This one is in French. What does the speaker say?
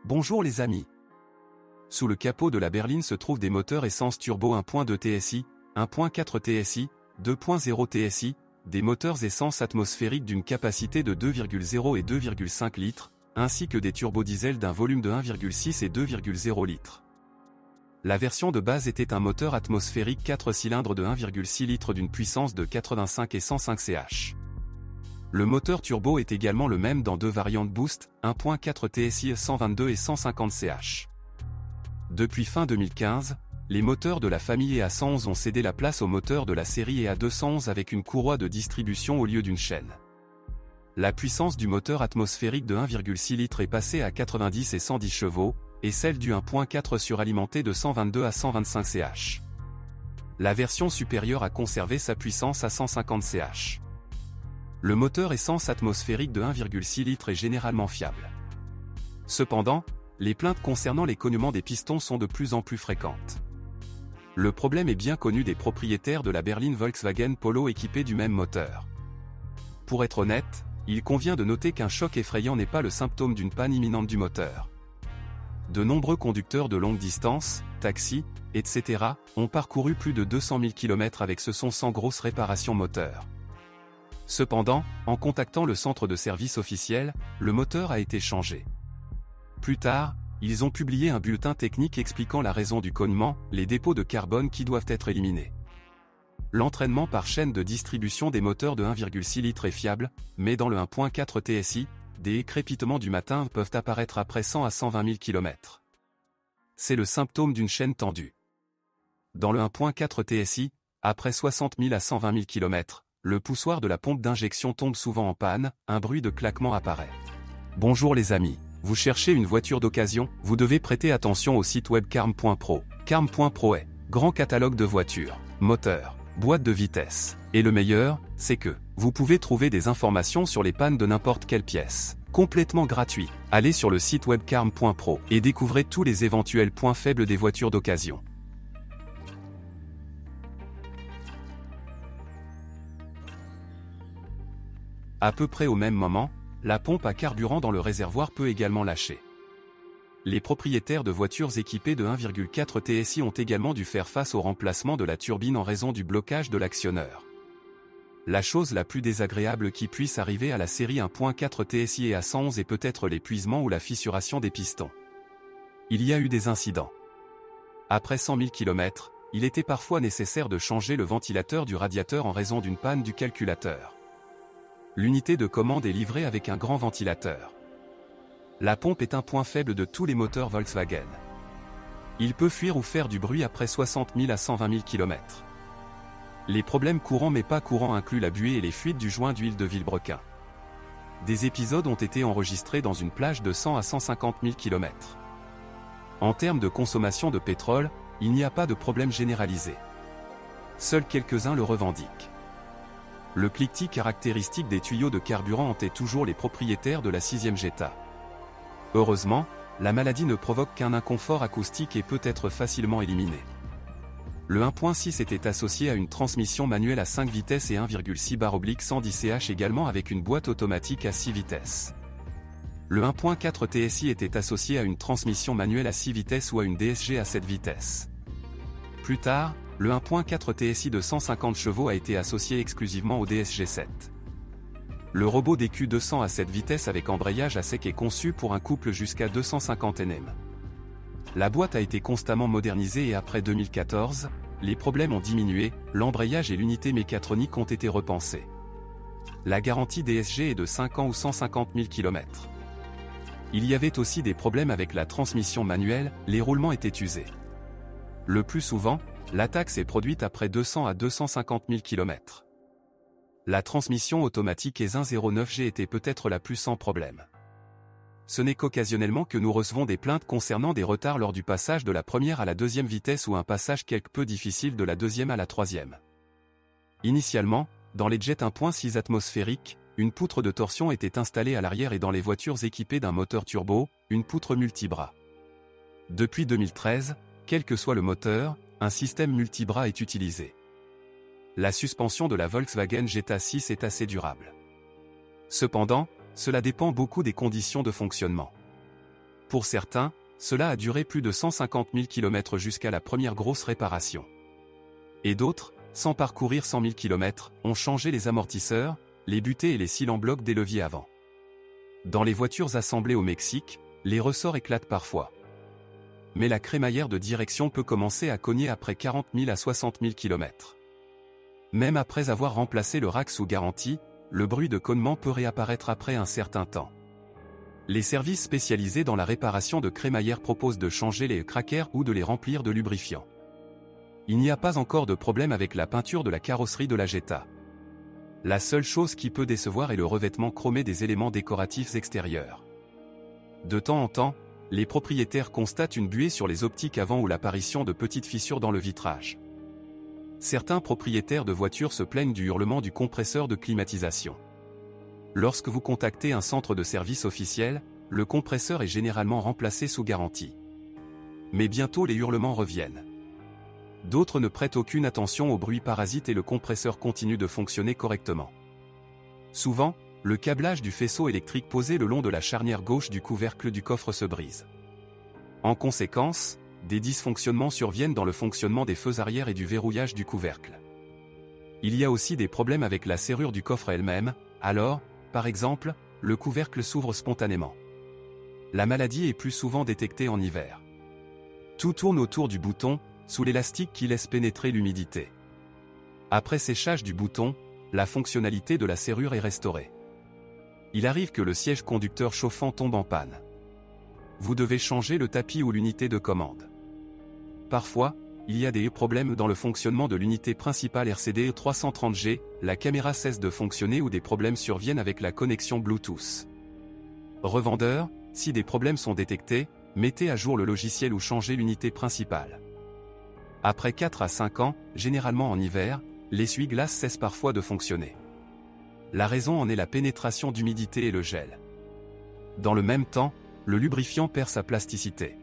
Bonjour les amis. Sous le capot de la berline se trouvent des moteurs essence turbo 1.2 TSI, 1.4 TSI, 2.0 TSI, des moteurs essence atmosphérique d'une capacité de 2,0 et 2,5 litres, ainsi que des turbodiesels d'un volume de 1,6 et 2,0 litres. La version de base était un moteur atmosphérique 4 cylindres de 1,6 litres d'une puissance de 85 et 105 ch. Le moteur turbo est également le même dans deux variantes Boost, 1.4 TSI 122 et 150 ch. Depuis fin 2015, les moteurs de la famille EA111 ont cédé la place aux moteurs de la série EA211 avec une courroie de distribution au lieu d'une chaîne. La puissance du moteur atmosphérique de 1,6 litres est passée à 90 et 110 chevaux, et celle du 1.4 suralimenté de 122 à 125 ch. La version supérieure a conservé sa puissance à 150 ch. Le moteur essence atmosphérique de 1,6 litres est généralement fiable. Cependant, les plaintes concernant les cognements des pistons sont de plus en plus fréquentes. Le problème est bien connu des propriétaires de la berline Volkswagen Polo équipée du même moteur. Pour être honnête, il convient de noter qu'un choc effrayant n'est pas le symptôme d'une panne imminente du moteur. De nombreux conducteurs de longue distance, taxis, etc., ont parcouru plus de 200 000 km avec ce son sans grosse réparation moteur. Cependant, en contactant le centre de service officiel, le moteur a été changé. Plus tard, ils ont publié un bulletin technique expliquant la raison du cognement, les dépôts de carbone qui doivent être éliminés. L'entraînement par chaîne de distribution des moteurs de 1,6 litres est fiable, mais dans le 1.4 TSI, des crépitements du matin peuvent apparaître après 100 à 120 000 km. C'est le symptôme d'une chaîne tendue. Dans le 1.4 TSI, après 60 000 à 120 000 km, le poussoir de la pompe d'injection tombe souvent en panne, un bruit de claquement apparaît. Bonjour les amis, vous cherchez une voiture d'occasion, vous devez prêter attention au site web carm.pro. Carm.pro est grand catalogue de voitures, moteurs, boîtes de vitesse. Et le meilleur, c'est que vous pouvez trouver des informations sur les pannes de n'importe quelle pièce. Complètement gratuit. Allez sur le site web carm.pro et découvrez tous les éventuels points faibles des voitures d'occasion. À peu près au même moment, la pompe à carburant dans le réservoir peut également lâcher. Les propriétaires de voitures équipées de 1,4 TSI ont également dû faire face au remplacement de la turbine en raison du blocage de l'actionneur. La chose la plus désagréable qui puisse arriver à la série 1.4 TSI et EA111 est peut-être l'épuisement ou la fissuration des pistons. Il y a eu des incidents. Après 100 000 km, il était parfois nécessaire de changer le ventilateur du radiateur en raison d'une panne du calculateur. L'unité de commande est livrée avec un grand ventilateur. La pompe est un point faible de tous les moteurs Volkswagen. Il peut fuir ou faire du bruit après 60 000 à 120 000 km. Les problèmes courants mais pas courants incluent la buée et les fuites du joint d'huile de vilebrequin. Des épisodes ont été enregistrés dans une plage de 100 à 150 000 km. En termes de consommation de pétrole, il n'y a pas de problème généralisé. Seuls quelques-uns le revendiquent. Le cliquetis caractéristique des tuyaux de carburant hantait toujours les propriétaires de la 6e Jetta. Heureusement, la maladie ne provoque qu'un inconfort acoustique et peut être facilement éliminée. Le 1.6 était associé à une transmission manuelle à 5 vitesses et 1,6/110 ch également avec une boîte automatique à 6 vitesses. Le 1.4 TSI était associé à une transmission manuelle à 6 vitesses ou à une DSG à 7 vitesses. Plus tard, le 1.4 TSI de 150 chevaux a été associé exclusivement au DSG7. Le robot DQ200 à 7 vitesses avec embrayage à sec est conçu pour un couple jusqu'à 250 Nm. La boîte a été constamment modernisée et après 2014, les problèmes ont diminué, l'embrayage et l'unité mécatronique ont été repensés. La garantie DSG est de 5 ans ou 150 000 km. Il y avait aussi des problèmes avec la transmission manuelle, les roulements étaient usés. Le plus souvent, l'attaque s'est produite après 200 à 250 000 km. La transmission automatique ES 109G était peut-être la plus sans problème. Ce n'est qu'occasionnellement que nous recevons des plaintes concernant des retards lors du passage de la première à la deuxième vitesse ou un passage quelque peu difficile de la deuxième à la troisième. Initialement, dans les jets 1.6 atmosphériques, une poutre de torsion était installée à l'arrière et dans les voitures équipées d'un moteur turbo, une poutre multibras. Depuis 2013, quel que soit le moteur, un système multibras est utilisé. La suspension de la Volkswagen Jetta 6 est assez durable. Cependant, cela dépend beaucoup des conditions de fonctionnement. Pour certains, cela a duré plus de 150 000 km jusqu'à la première grosse réparation. Et d'autres, sans parcourir 100 000 km, ont changé les amortisseurs, les butées et les cils en bloc des leviers avant. Dans les voitures assemblées au Mexique, les ressorts éclatent parfois. Mais la crémaillère de direction peut commencer à cogner après 40 000 à 60 000 km. Même après avoir remplacé le rack sous garantie, le bruit de cognement peut réapparaître après un certain temps. Les services spécialisés dans la réparation de crémaillères proposent de changer les crackers ou de les remplir de lubrifiant. Il n'y a pas encore de problème avec la peinture de la carrosserie de la Jetta. La seule chose qui peut décevoir est le revêtement chromé des éléments décoratifs extérieurs. De temps en temps, les propriétaires constatent une buée sur les optiques avant ou l'apparition de petites fissures dans le vitrage. Certains propriétaires de voitures se plaignent du hurlement du compresseur de climatisation. Lorsque vous contactez un centre de service officiel, le compresseur est généralement remplacé sous garantie. Mais bientôt les hurlements reviennent. D'autres ne prêtent aucune attention aux bruits parasites et le compresseur continue de fonctionner correctement. Souvent, le câblage du faisceau électrique posé le long de la charnière gauche du couvercle du coffre se brise. En conséquence, des dysfonctionnements surviennent dans le fonctionnement des feux arrière et du verrouillage du couvercle. Il y a aussi des problèmes avec la serrure du coffre elle-même, alors, par exemple, le couvercle s'ouvre spontanément. La maladie est plus souvent détectée en hiver. Tout tourne autour du bouton, sous l'élastique qui laisse pénétrer l'humidité. Après séchage du bouton, la fonctionnalité de la serrure est restaurée. Il arrive que le siège conducteur chauffant tombe en panne. Vous devez changer le tapis ou l'unité de commande. Parfois, il y a des problèmes dans le fonctionnement de l'unité principale RCD 330G, la caméra cesse de fonctionner ou des problèmes surviennent avec la connexion Bluetooth. Revendeur, si des problèmes sont détectés, mettez à jour le logiciel ou changez l'unité principale. Après 4 à 5 ans, généralement en hiver, l'essuie-glace cesse parfois de fonctionner. La raison en est la pénétration d'humidité et le gel. Dans le même temps, le lubrifiant perd sa plasticité.